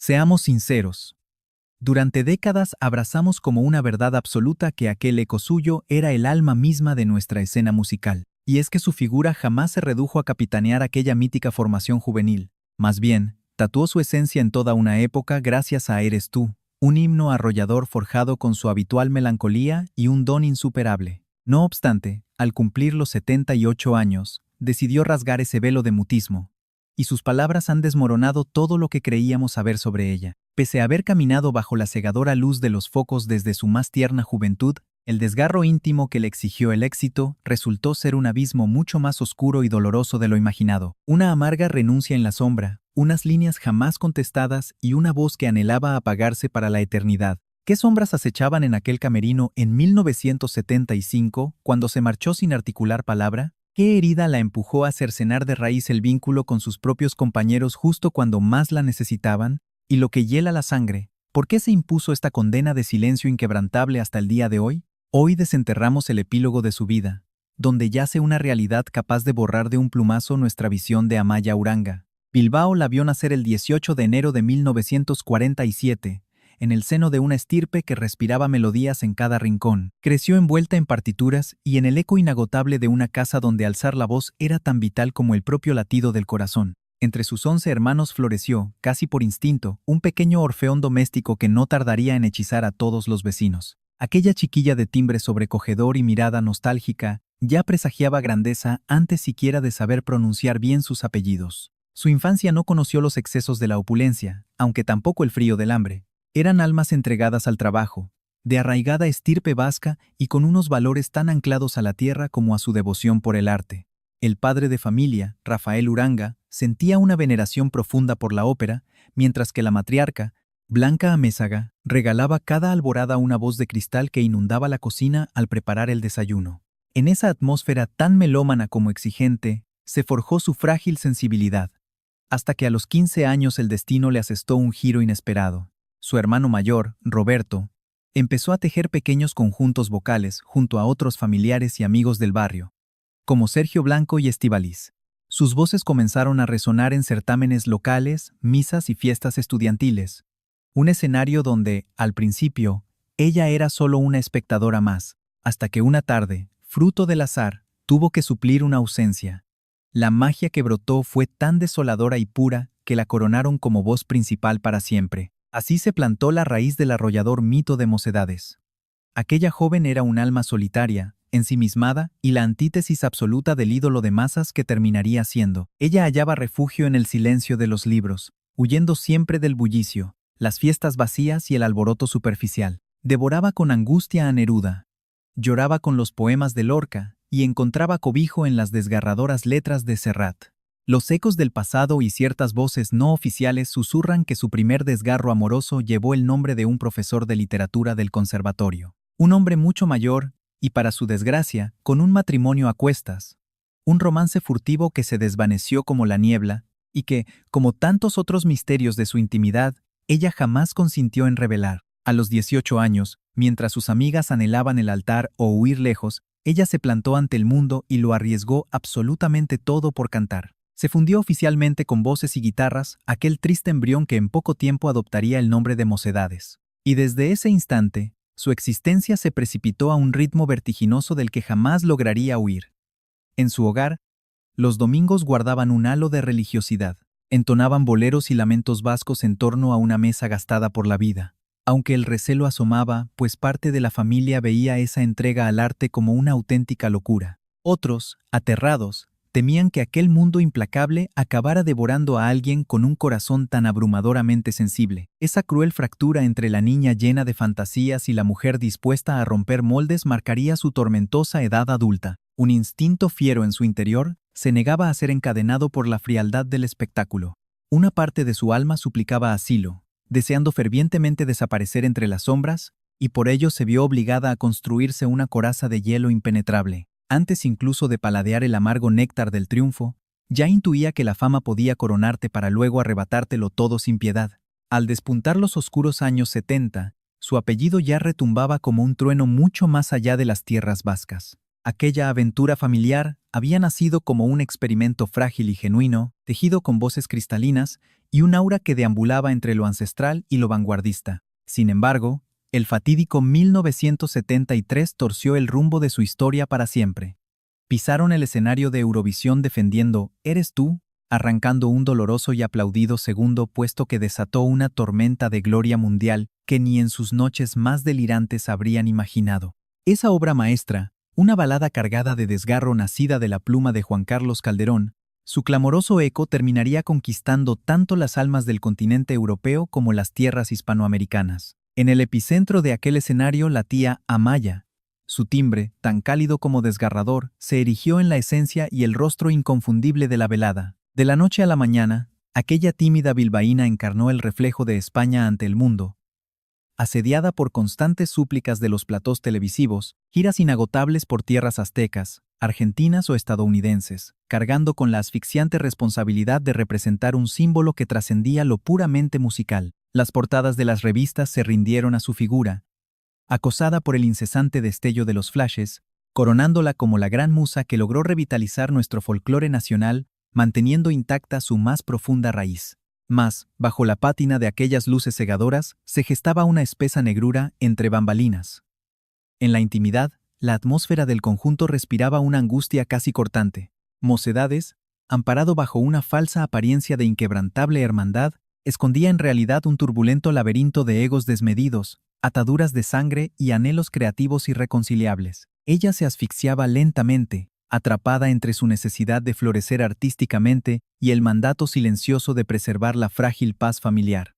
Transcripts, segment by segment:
Seamos sinceros. Durante décadas abrazamos como una verdad absoluta que aquel eco suyo era el alma misma de nuestra escena musical. Y es que su figura jamás se redujo a capitanear aquella mítica formación juvenil. Más bien, tatuó su esencia en toda una época gracias a Eres tú, un himno arrollador forjado con su habitual melancolía y un don insuperable. No obstante, al cumplir los 78 años, decidió rasgar ese velo de mutismo, y sus palabras han desmoronado todo lo que creíamos saber sobre ella. Pese a haber caminado bajo la cegadora luz de los focos desde su más tierna juventud, el desgarro íntimo que le exigió el éxito resultó ser un abismo mucho más oscuro y doloroso de lo imaginado. Una amarga renuncia en la sombra, unas líneas jamás contestadas y una voz que anhelaba apagarse para la eternidad. ¿Qué sombras acechaban en aquel camerino en 1975 cuando se marchó sin articular palabra? ¿Qué herida la empujó a cercenar de raíz el vínculo con sus propios compañeros justo cuando más la necesitaban? ¿Y lo que hiela la sangre? ¿Por qué se impuso esta condena de silencio inquebrantable hasta el día de hoy? Hoy desenterramos el epílogo de su vida, donde yace una realidad capaz de borrar de un plumazo nuestra visión de Amaya Uranga. Bilbao la vio nacer el 18 de enero de 1947, en el seno de una estirpe que respiraba melodías en cada rincón. Creció envuelta en partituras y en el eco inagotable de una casa donde alzar la voz era tan vital como el propio latido del corazón. Entre sus 11 hermanos floreció, casi por instinto, un pequeño orfeón doméstico que no tardaría en hechizar a todos los vecinos. Aquella chiquilla de timbre sobrecogedor y mirada nostálgica ya presagiaba grandeza antes siquiera de saber pronunciar bien sus apellidos. Su infancia no conoció los excesos de la opulencia, aunque tampoco el frío del hambre. Eran almas entregadas al trabajo, de arraigada estirpe vasca y con unos valores tan anclados a la tierra como a su devoción por el arte. El padre de familia, Rafael Uranga, sentía una veneración profunda por la ópera, mientras que la matriarca, Blanca Amézaga, regalaba cada alborada una voz de cristal que inundaba la cocina al preparar el desayuno. En esa atmósfera tan melómana como exigente, se forjó su frágil sensibilidad, hasta que a los 15 años el destino le asestó un giro inesperado. Su hermano mayor, Roberto, empezó a tejer pequeños conjuntos vocales junto a otros familiares y amigos del barrio, como Sergio Blanco y Estíbaliz. Sus voces comenzaron a resonar en certámenes locales, misas y fiestas estudiantiles. Un escenario donde, al principio, ella era solo una espectadora más, hasta que una tarde, fruto del azar, tuvo que suplir una ausencia. La magia que brotó fue tan desoladora y pura que la coronaron como voz principal para siempre. Así se plantó la raíz del arrollador mito de Mocedades. Aquella joven era un alma solitaria, ensimismada y la antítesis absoluta del ídolo de masas que terminaría siendo. Ella hallaba refugio en el silencio de los libros, huyendo siempre del bullicio, las fiestas vacías y el alboroto superficial. Devoraba con angustia a Neruda, lloraba con los poemas de Lorca y encontraba cobijo en las desgarradoras letras de Serrat. Los ecos del pasado y ciertas voces no oficiales susurran que su primer desgarro amoroso llevó el nombre de un profesor de literatura del conservatorio. Un hombre mucho mayor, y para su desgracia, con un matrimonio a cuestas. Un romance furtivo que se desvaneció como la niebla, y que, como tantos otros misterios de su intimidad, ella jamás consintió en revelar. A los 18 años, mientras sus amigas anhelaban el altar o huir lejos, ella se plantó ante el mundo y lo arriesgó absolutamente todo por cantar. Se fundió oficialmente con voces y guitarras, aquel triste embrión que en poco tiempo adoptaría el nombre de Mocedades. Y desde ese instante, su existencia se precipitó a un ritmo vertiginoso del que jamás lograría huir. En su hogar, los domingos guardaban un halo de religiosidad. Entonaban boleros y lamentos vascos en torno a una mesa gastada por la vida. Aunque el recelo asomaba, pues parte de la familia veía esa entrega al arte como una auténtica locura. Otros, aterrados, temían que aquel mundo implacable acabara devorando a alguien con un corazón tan abrumadoramente sensible. Esa cruel fractura entre la niña llena de fantasías y la mujer dispuesta a romper moldes marcaría su tormentosa edad adulta. Un instinto fiero en su interior se negaba a ser encadenado por la frialdad del espectáculo. Una parte de su alma suplicaba asilo, deseando fervientemente desaparecer entre las sombras, y por ello se vio obligada a construirse una coraza de hielo impenetrable. Antes incluso de paladear el amargo néctar del triunfo, ya intuía que la fama podía coronarte para luego arrebatártelo todo sin piedad. Al despuntar los oscuros años 70, su apellido ya retumbaba como un trueno mucho más allá de las tierras vascas. Aquella aventura familiar había nacido como un experimento frágil y genuino, tejido con voces cristalinas y un aura que deambulaba entre lo ancestral y lo vanguardista. Sin embargo, el fatídico 1973 torció el rumbo de su historia para siempre. Pisaron el escenario de Eurovisión defendiendo «Eres tú», arrancando un doloroso y aplaudido segundo puesto que desató una tormenta de gloria mundial que ni en sus noches más delirantes habrían imaginado. Esa obra maestra, una balada cargada de desgarro nacida de la pluma de Juan Carlos Calderón, su clamoroso eco terminaría conquistando tanto las almas del continente europeo como las tierras hispanoamericanas. En el epicentro de aquel escenario latía Amaya. Su timbre, tan cálido como desgarrador, se erigió en la esencia y el rostro inconfundible de la velada. De la noche a la mañana, aquella tímida bilbaína encarnó el reflejo de España ante el mundo. Asediada por constantes súplicas de los platós televisivos, giras inagotables por tierras aztecas, argentinas o estadounidenses, cargando con la asfixiante responsabilidad de representar un símbolo que trascendía lo puramente musical. Las portadas de las revistas se rindieron a su figura, acosada por el incesante destello de los flashes, coronándola como la gran musa que logró revitalizar nuestro folclore nacional, manteniendo intacta su más profunda raíz. Mas, bajo la pátina de aquellas luces cegadoras, se gestaba una espesa negrura entre bambalinas. En la intimidad, la atmósfera del conjunto respiraba una angustia casi cortante. Mocedades, amparado bajo una falsa apariencia de inquebrantable hermandad, escondía en realidad un turbulento laberinto de egos desmedidos, ataduras de sangre y anhelos creativos irreconciliables. Ella se asfixiaba lentamente, atrapada entre su necesidad de florecer artísticamente y el mandato silencioso de preservar la frágil paz familiar.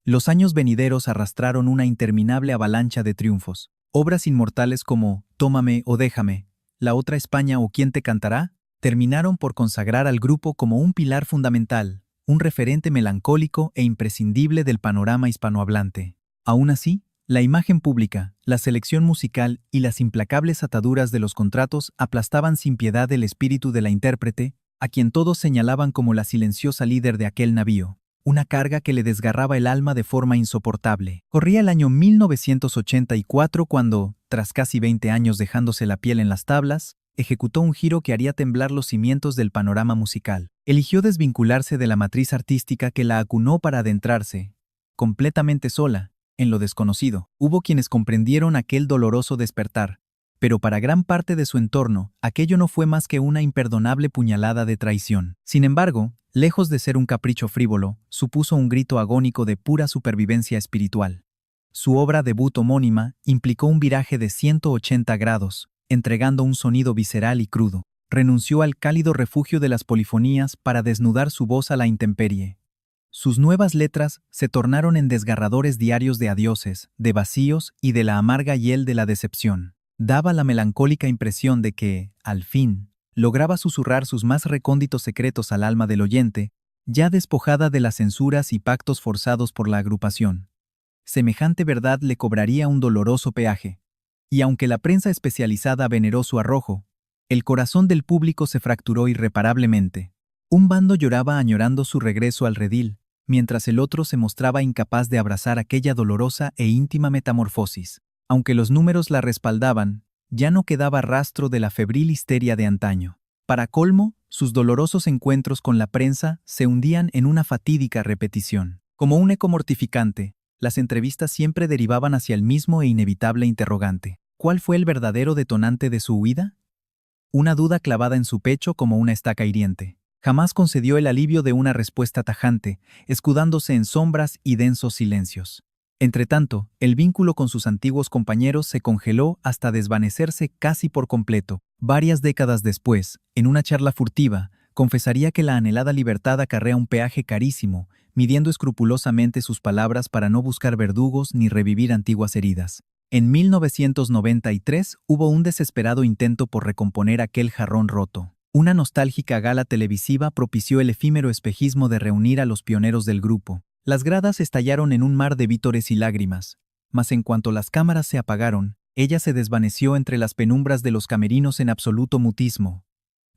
Los años venideros arrastraron una interminable avalancha de triunfos. Obras inmortales como Tómame o Déjame, La otra España o ¿Quién te cantará?, terminaron por consagrar al grupo como un pilar fundamental, un referente melancólico e imprescindible del panorama hispanohablante. Aún así, la imagen pública, la selección musical y las implacables ataduras de los contratos aplastaban sin piedad el espíritu de la intérprete, a quien todos señalaban como la silenciosa líder de aquel navío, una carga que le desgarraba el alma de forma insoportable. Corría el año 1984 cuando, tras casi 20 años dejándose la piel en las tablas, ejecutó un giro que haría temblar los cimientos del panorama musical. Eligió desvincularse de la matriz artística que la acunó para adentrarse, completamente sola, en lo desconocido. Hubo quienes comprendieron aquel doloroso despertar, pero para gran parte de su entorno, aquello no fue más que una imperdonable puñalada de traición. Sin embargo, lejos de ser un capricho frívolo, supuso un grito agónico de pura supervivencia espiritual. Su obra debut homónima implicó un viraje de 180 grados, entregando un sonido visceral y crudo. Renunció al cálido refugio de las polifonías para desnudar su voz a la intemperie. Sus nuevas letras se tornaron en desgarradores diarios de adioses, de vacíos y de la amarga hiel de la decepción. Daba la melancólica impresión de que, al fin, lograba susurrar sus más recónditos secretos al alma del oyente, ya despojada de las censuras y pactos forzados por la agrupación. Semejante verdad le cobraría un doloroso peaje. Y aunque la prensa especializada veneró su arrojo, el corazón del público se fracturó irreparablemente. Un bando lloraba añorando su regreso al redil, mientras el otro se mostraba incapaz de abrazar aquella dolorosa e íntima metamorfosis. Aunque los números la respaldaban, ya no quedaba rastro de la febril histeria de antaño. Para colmo, sus dolorosos encuentros con la prensa se hundían en una fatídica repetición. Como un eco mortificante, las entrevistas siempre derivaban hacia el mismo e inevitable interrogante. ¿Cuál fue el verdadero detonante de su huida? Una duda clavada en su pecho como una estaca hiriente. Jamás concedió el alivio de una respuesta tajante, escudándose en sombras y densos silencios. Entretanto, el vínculo con sus antiguos compañeros se congeló hasta desvanecerse casi por completo. Varias décadas después, en una charla furtiva, confesaría que la anhelada libertad acarrea un peaje carísimo, midiendo escrupulosamente sus palabras para no buscar verdugos ni revivir antiguas heridas. En 1993 hubo un desesperado intento por recomponer aquel jarrón roto. Una nostálgica gala televisiva propició el efímero espejismo de reunir a los pioneros del grupo. Las gradas estallaron en un mar de vítores y lágrimas, mas en cuanto las cámaras se apagaron, ella se desvaneció entre las penumbras de los camerinos en absoluto mutismo,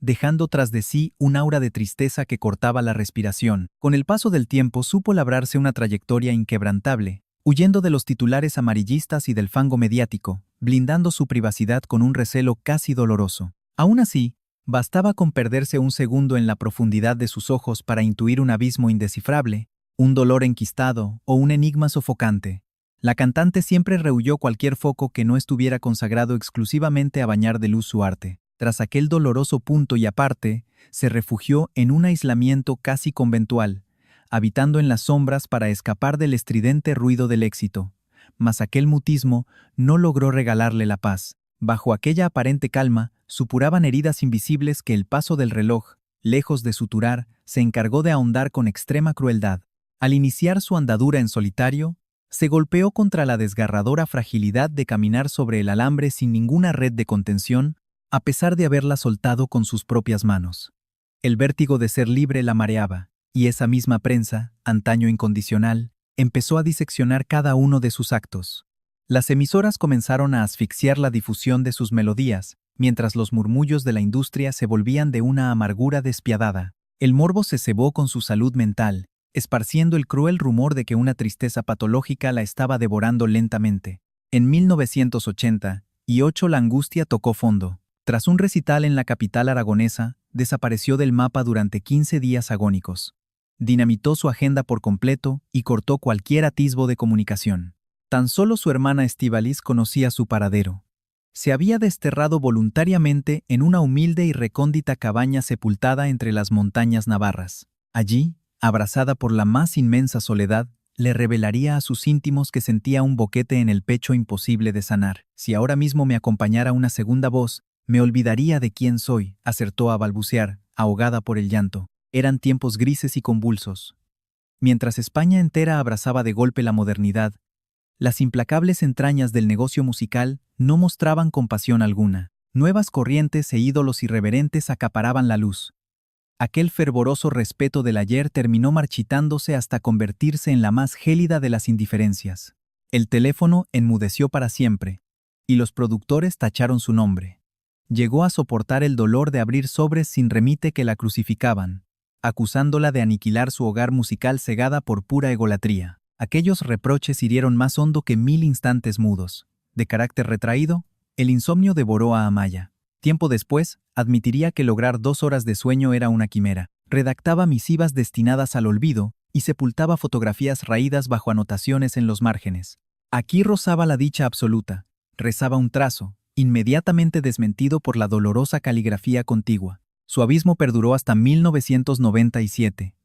dejando tras de sí un aura de tristeza que cortaba la respiración. Con el paso del tiempo supo labrarse una trayectoria inquebrantable, huyendo de los titulares amarillistas y del fango mediático, blindando su privacidad con un recelo casi doloroso. Aún así, bastaba con perderse un segundo en la profundidad de sus ojos para intuir un abismo indescifrable, un dolor enquistado o un enigma sofocante. La cantante siempre rehuyó cualquier foco que no estuviera consagrado exclusivamente a bañar de luz su arte. Tras aquel doloroso punto y aparte, se refugió en un aislamiento casi conventual, habitando en las sombras para escapar del estridente ruido del éxito. Mas aquel mutismo no logró regalarle la paz. Bajo aquella aparente calma, supuraban heridas invisibles que el paso del reloj, lejos de suturar, se encargó de ahondar con extrema crueldad. Al iniciar su andadura en solitario, se golpeó contra la desgarradora fragilidad de caminar sobre el alambre sin ninguna red de contención, a pesar de haberla soltado con sus propias manos. El vértigo de ser libre la mareaba, y esa misma prensa, antaño incondicional, empezó a diseccionar cada uno de sus actos. Las emisoras comenzaron a asfixiar la difusión de sus melodías, mientras los murmullos de la industria se volvían de una amargura despiadada. El morbo se cebó con su salud mental, esparciendo el cruel rumor de que una tristeza patológica la estaba devorando lentamente. En 1988 la angustia tocó fondo. Tras un recital en la capital aragonesa, desapareció del mapa durante 15 días agónicos. Dinamitó su agenda por completo y cortó cualquier atisbo de comunicación. Tan solo su hermana Estíbaliz conocía su paradero. Se había desterrado voluntariamente en una humilde y recóndita cabaña sepultada entre las montañas navarras. Allí, abrazada por la más inmensa soledad, le revelaría a sus íntimos que sentía un boquete en el pecho imposible de sanar. Si ahora mismo me acompañara una segunda voz, me olvidaría de quién soy, acertó a balbucear, ahogada por el llanto. Eran tiempos grises y convulsos. Mientras España entera abrazaba de golpe la modernidad, las implacables entrañas del negocio musical no mostraban compasión alguna. Nuevas corrientes e ídolos irreverentes acaparaban la luz. Aquel fervoroso respeto del ayer terminó marchitándose hasta convertirse en la más gélida de las indiferencias. El teléfono enmudeció para siempre, y los productores tacharon su nombre. Llegó a soportar el dolor de abrir sobres sin remite que la crucificaban, acusándola de aniquilar su hogar musical cegada por pura egolatría. Aquellos reproches hirieron más hondo que 1000 instantes mudos. De carácter retraído, el insomnio devoró a Amaya. Tiempo después, admitiría que lograr 2 horas de sueño era una quimera. Redactaba misivas destinadas al olvido y sepultaba fotografías raídas bajo anotaciones en los márgenes. Aquí rozaba la dicha absoluta. Rezaba un trazo, inmediatamente desmentido por la dolorosa caligrafía contigua. Su abismo perduró hasta 1997.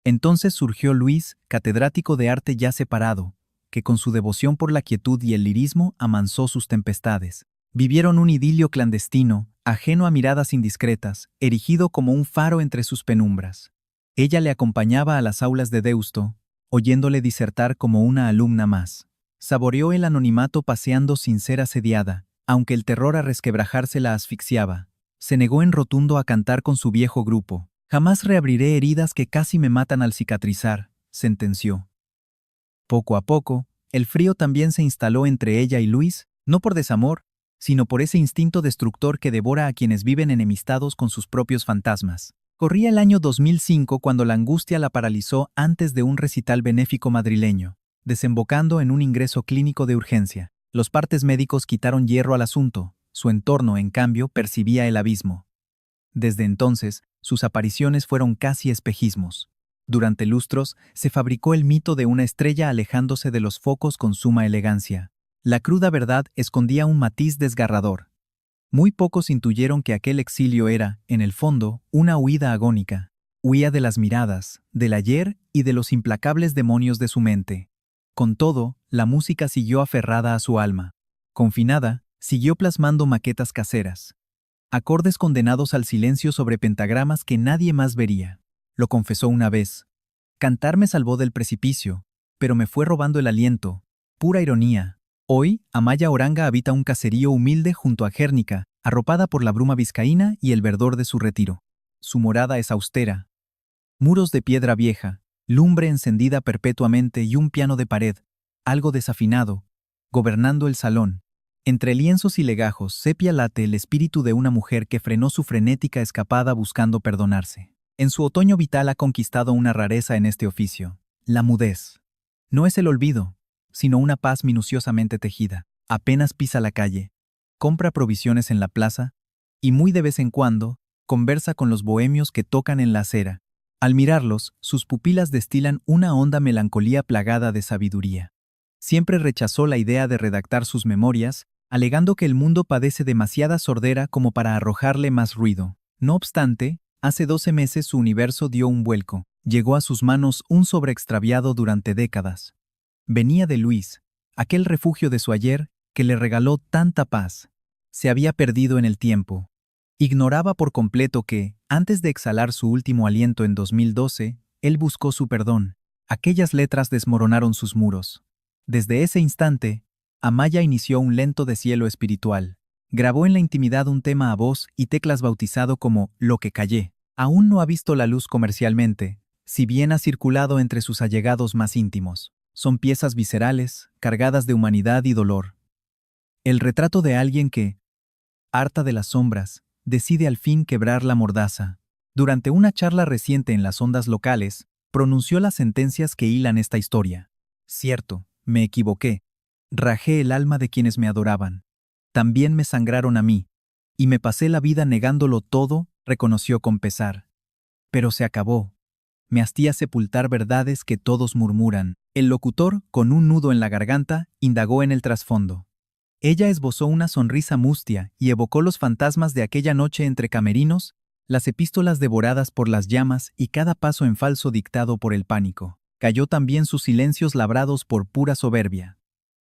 Entonces surgió Luis, catedrático de arte ya separado, que con su devoción por la quietud y el lirismo amansó sus tempestades. Vivieron un idilio clandestino, ajeno a miradas indiscretas, erigido como un faro entre sus penumbras. Ella le acompañaba a las aulas de Deusto, oyéndole disertar como una alumna más. Saboreó el anonimato paseando sin ser asediada, aunque el terror a resquebrajarse la asfixiaba. Se negó en rotundo a cantar con su viejo grupo. «Jamás reabriré heridas que casi me matan al cicatrizar», sentenció. Poco a poco, el frío también se instaló entre ella y Luis, no por desamor, sino por ese instinto destructor que devora a quienes viven enemistados con sus propios fantasmas. Corría el año 2005 cuando la angustia la paralizó antes de un recital benéfico madrileño, desembocando en un ingreso clínico de urgencia. Los partes médicos quitaron hierro al asunto, su entorno, en cambio, percibía el abismo. Desde entonces, sus apariciones fueron casi espejismos. Durante lustros, se fabricó el mito de una estrella alejándose de los focos con suma elegancia. La cruda verdad escondía un matiz desgarrador. Muy pocos intuyeron que aquel exilio era, en el fondo, una huida agónica. Huía de las miradas, del ayer y de los implacables demonios de su mente. Con todo, la música siguió aferrada a su alma. Confinada, siguió plasmando maquetas caseras. Acordes condenados al silencio sobre pentagramas que nadie más vería. Lo confesó una vez. Cantar me salvó del precipicio, pero me fue robando el aliento. Pura ironía. Hoy, Amaya Oranga habita un caserío humilde junto a Guernica, arropada por la bruma vizcaína y el verdor de su retiro. Su morada es austera. Muros de piedra vieja, lumbre encendida perpetuamente y un piano de pared, algo desafinado, gobernando el salón. Entre lienzos y legajos sepia late el espíritu de una mujer que frenó su frenética escapada buscando perdonarse. En su otoño vital ha conquistado una rareza en este oficio, la mudez. No es el olvido, sino una paz minuciosamente tejida. Apenas pisa la calle, compra provisiones en la plaza y muy de vez en cuando conversa con los bohemios que tocan en la acera. Al mirarlos, sus pupilas destilan una honda melancolía plagada de sabiduría. Siempre rechazó la idea de redactar sus memorias, alegando que el mundo padece demasiada sordera como para arrojarle más ruido. No obstante, hace 12 meses su universo dio un vuelco. Llegó a sus manos un sobre extraviado durante décadas. Venía de Luis, aquel refugio de su ayer que le regaló tanta paz. Se había perdido en el tiempo. Ignoraba por completo que, antes de exhalar su último aliento en 2012, él buscó su perdón. Aquellas letras desmoronaron sus muros. Desde ese instante, Amaya inició un lento deshielo espiritual. Grabó en la intimidad un tema a voz y teclas bautizado como Lo que callé. Aún no ha visto la luz comercialmente, si bien ha circulado entre sus allegados más íntimos. Son piezas viscerales, cargadas de humanidad y dolor. El retrato de alguien que, harta de las sombras, decide al fin quebrar la mordaza. Durante una charla reciente en las ondas locales, pronunció las sentencias que hilan esta historia. Cierto, me equivoqué. Rajé el alma de quienes me adoraban. También me sangraron a mí. Y me pasé la vida negándolo todo, reconoció con pesar. Pero se acabó. Me hastía sepultar verdades que todos murmuran. El locutor, con un nudo en la garganta, indagó en el trasfondo. Ella esbozó una sonrisa mustia y evocó los fantasmas de aquella noche entre camerinos, las epístolas devoradas por las llamas y cada paso en falso dictado por el pánico. Cayó también sus silencios labrados por pura soberbia.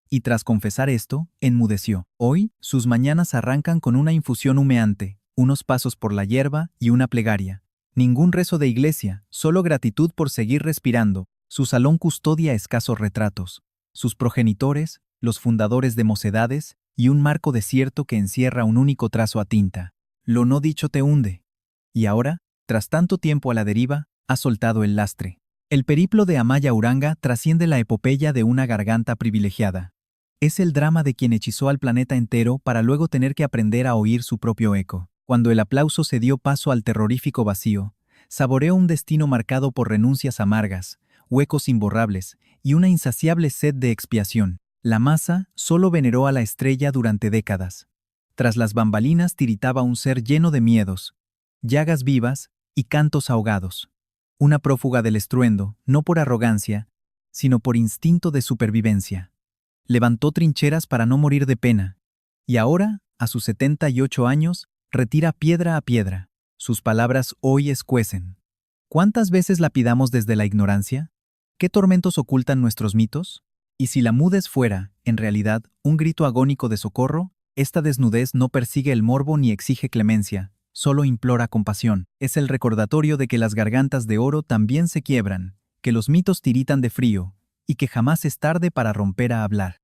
Y tras confesar esto, enmudeció. Hoy, sus mañanas arrancan con una infusión humeante, unos pasos por la hierba y una plegaria. Ningún rezo de iglesia, solo gratitud por seguir respirando. Su salón custodia escasos retratos. Sus progenitores, los fundadores de mocedades, y un marco desierto que encierra un único trazo a tinta. Lo no dicho te hunde. Y ahora, tras tanto tiempo a la deriva, ha soltado el lastre. El periplo de Amaya Uranga trasciende la epopeya de una garganta privilegiada. Es el drama de quien hechizó al planeta entero para luego tener que aprender a oír su propio eco. Cuando el aplauso se dio paso al terrorífico vacío, saboreó un destino marcado por renuncias amargas, huecos imborrables y una insaciable sed de expiación. La masa solo veneró a la estrella durante décadas. Tras las bambalinas tiritaba un ser lleno de miedos, llagas vivas y cantos ahogados. Una prófuga del estruendo, no por arrogancia, sino por instinto de supervivencia. Levantó trincheras para no morir de pena, y ahora, a sus 78 años, retira piedra a piedra. Sus palabras hoy escuecen. ¿Cuántas veces lapidamos desde la ignorancia? ¿Qué tormentos ocultan nuestros mitos? Y si la mudez fuera, en realidad, un grito agónico de socorro, esta desnudez no persigue el morbo ni exige clemencia, solo implora compasión. Es el recordatorio de que las gargantas de oro también se quiebran, que los mitos tiritan de frío, y que jamás es tarde para romper a hablar.